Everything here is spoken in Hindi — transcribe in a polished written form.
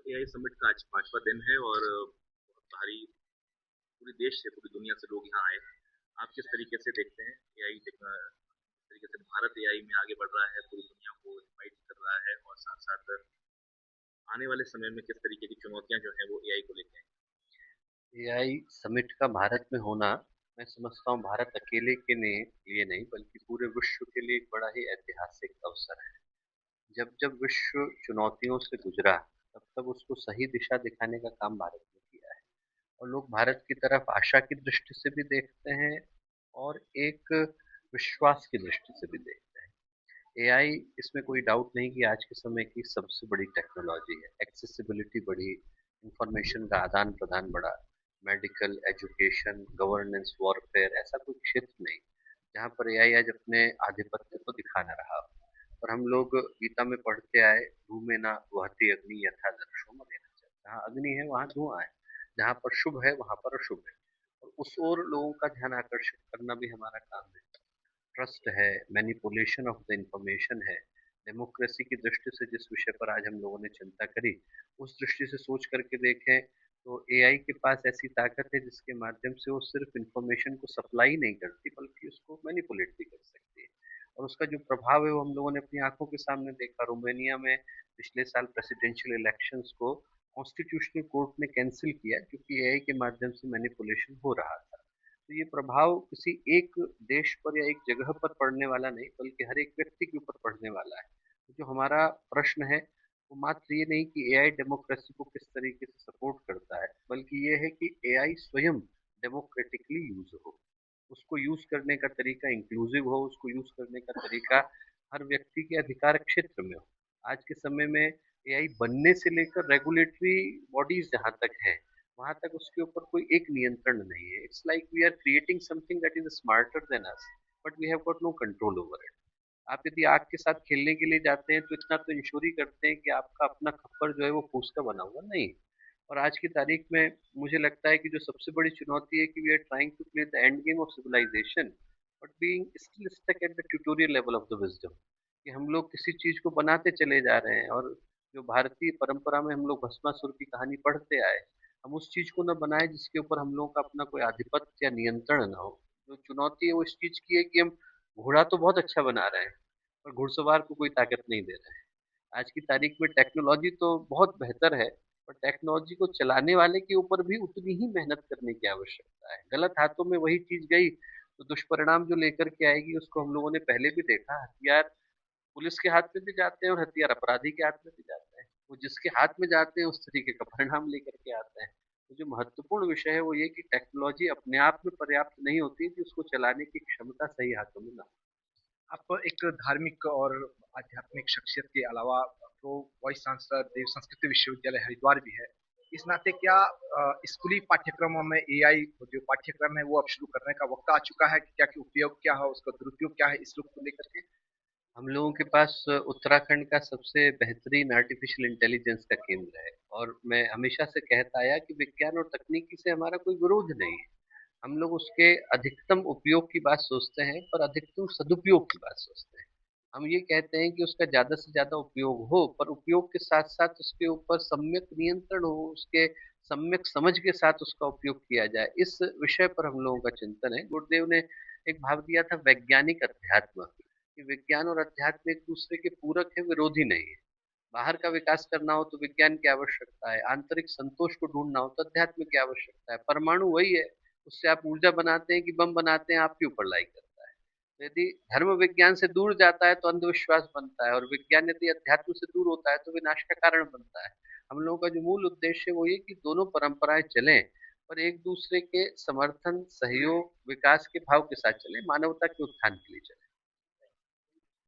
एआई समिट का आज पांचवा दिन है और बहुत भारी पूरे देश से पूरी दुनिया से लोग यहाँ आए। आप किस तरीके से देखते हैं एआई तरीके से भारत एआई में आगे बढ़ रहा है, पूरी दुनिया को इनवाइट कर रहा है और साथ साथ आने वाले समय में किस तरीके की चुनौतियां जो है वो एआई को लेके हैं? एआई समिट का भारत में होना, मैं समझता हूँ भारत अकेले के लिए नहीं बल्कि पूरे विश्व के लिए एक बड़ा ही ऐतिहासिक अवसर है। जब जब विश्व चुनौतियों से गुजरा, तब तब उसको सही दिशा दिखाने का काम भारत ने किया है। और लोग भारत की तरफ आशा की दृष्टि से भी देखते हैं और एक विश्वास की दृष्टि से भी देखते हैं। एआई, इसमें कोई डाउट नहीं कि आज के समय की सबसे बड़ी टेक्नोलॉजी है। एक्सेसिबिलिटी बढ़ी, इंफॉर्मेशन का आदान प्रदान बढ़ा, मेडिकल, एजुकेशन, गवर्नेंस, वॉरफेयर, ऐसा कोई क्षेत्र नहीं जहाँ पर एआई आज अपने आधिपत्य को दिखा ना रहा हो। और हम लोग गीता में पढ़ते आए, धूमे ना वहति अग्नि यथा दर्शो मरेण। जहाँ अग्नि है वहाँ धुआं है, जहाँ पर शुभ है वहां पर अशुभ है। और उस ओर लोगों का ध्यान आकर्षित करना भी हमारा काम है। ट्रस्ट है, मैनिपुलेशन ऑफ द इंफॉर्मेशन है। डेमोक्रेसी की दृष्टि से जिस विषय पर आज हम लोगों ने चिंता करी, उस दृष्टि से सोच करके देखें तो एआई के पास ऐसी ताकत है जिसके माध्यम से वो सिर्फ इंफॉर्मेशन को सप्लाई नहीं करती बल्कि उसको मैनिपुलेट भी कर सकती है। और उसका जो प्रभाव है वो हम लोगों ने अपनी आंखों के सामने देखा। रोमानिया में पिछले साल प्रेसिडेंशियल इलेक्शंस को कॉन्स्टिट्यूशनल कोर्ट ने कैंसिल किया क्योंकि एआई के माध्यम से मैनिपुलेशन हो रहा था। तो ये प्रभाव किसी एक देश पर या एक जगह पर पड़ने वाला नहीं बल्कि हर एक व्यक्ति के ऊपर पड़ने वाला है। तो जो हमारा प्रश्न है वो मात्र ये नहीं कि एआई डेमोक्रेसी को किस तरीके से सपोर्ट करता है, बल्कि ये है कि एआई स्वयं डेमोक्रेटिकली यूज हो। उसको यूज करने का तरीका इंक्लूसिव हो, उसको यूज करने का तरीका हर व्यक्ति के अधिकार क्षेत्र में हो। आज के समय में एआई बनने से लेकर रेगुलेटरी बॉडीज जहां तक है, वहां तक उसके ऊपर कोई एक नियंत्रण नहीं है। It's like we are creating something that is smarter than us, but we have got no control over it. आप यदि आग के साथ खेलने के लिए जाते हैं तो इतना तो इंश्योर ही करते हैं कि आपका अपना खप्पर जो है वो फूस का बना हुआ नहीं। और आज की तारीख में मुझे लगता है कि जो सबसे बड़ी चुनौती है कि we are trying to play the end game of civilization, but being still stuck at the tutorial level of the wisdom. कि हम लोग किसी चीज को बनाते चले जा रहे हैं और जो भारतीय परंपरा में हम लोग भस्मासुर की कहानी पढ़ते आए, हम उस चीज को न बनाए जिसके ऊपर हम लोगों का अपना कोई आधिपत्य या नियंत्रण ना हो। जो चुनौती है वो इस चीज की है कि हम घोड़ा तो बहुत अच्छा बना रहे हैं पर घुड़सवार को कोई ताकत नहीं दे रहे हैं। आज की तारीख में टेक्नोलॉजी तो बहुत बेहतर है, पर टेक्नोलॉजी को चलाने वाले के ऊपर भी उतनी ही मेहनत करने की आवश्यकता है। गलत हाथों में वही चीज गई तो दुष्परिणाम जो लेकर के आएगी उसको हम लोगों ने पहले भी देखा। हथियार पुलिस के हाथ में भी जाते हैं और हथियार अपराधी के हाथ में भी जाते हैं। वो जिसके हाथ में जाते हैं उस तरीके का परिणाम लेकर के आते हैं। तो जो महत्वपूर्ण विषय है वो ये कि टेक्नोलॉजी अपने आप में पर्याप्त नहीं होती कि उसको चलाने की क्षमता सही हाथों में ना हो। आप एक धार्मिक और आध्यात्मिक शख्सियत के अलावा तो वाइस चांसलर देव संस्कृत विश्वविद्यालय हरिद्वार भी है। इस नाते क्या स्कूली पाठ्यक्रमों में एआई जो पाठ्यक्रम है वो अब शुरू करने का वक्त आ चुका है? क्या कि उपयोग क्या है, उसका दुरुपयोग क्या है, इस रूप को लेकर के? हम लोगों के पास उत्तराखंड का सबसे बेहतरीन आर्टिफिशियल इंटेलिजेंस का केंद्र है। और मैं हमेशा से कहता आया कि विज्ञान और तकनीकी से हमारा कोई विरोध नहीं है। हम लोग उसके अधिकतम उपयोग की बात सोचते हैं पर अधिकतम सदुपयोग की बात सोचते हैं। हम ये कहते हैं कि उसका ज्यादा से ज्यादा उपयोग हो, पर उपयोग के साथ साथ उसके ऊपर सम्यक नियंत्रण हो, उसके सम्यक समझ के साथ उसका उपयोग किया जाए। इस विषय पर हम लोगों का चिंतन है। गुरुदेव ने एक भाव दिया था वैज्ञानिक अध्यात्म, कि विज्ञान और अध्यात्म एक दूसरे के पूरक है, विरोधी नहीं है। बाहर का विकास करना हो तो विज्ञान की आवश्यकता है, आंतरिक संतोष को ढूंढना हो तो अध्यात्म की आवश्यकता है। परमाणु वही है, उससे आप ऊर्जा बनाते हैं कि बम बनाते हैं, आपके ऊपर लाई करता है। तो यदि धर्म विज्ञान से दूर जाता है तो अंधविश्वास बनता है, और विज्ञान यदि अध्यात्म से दूर होता है तो विनाश का कारण बनता है। हम लोगों का जो मूल उद्देश्य है वो ये कि दोनों परंपराएं चलें, पर एक दूसरे के समर्थन, सहयोग, विकास के भाव के साथ चले, मानवता के उत्थान के लिए चले।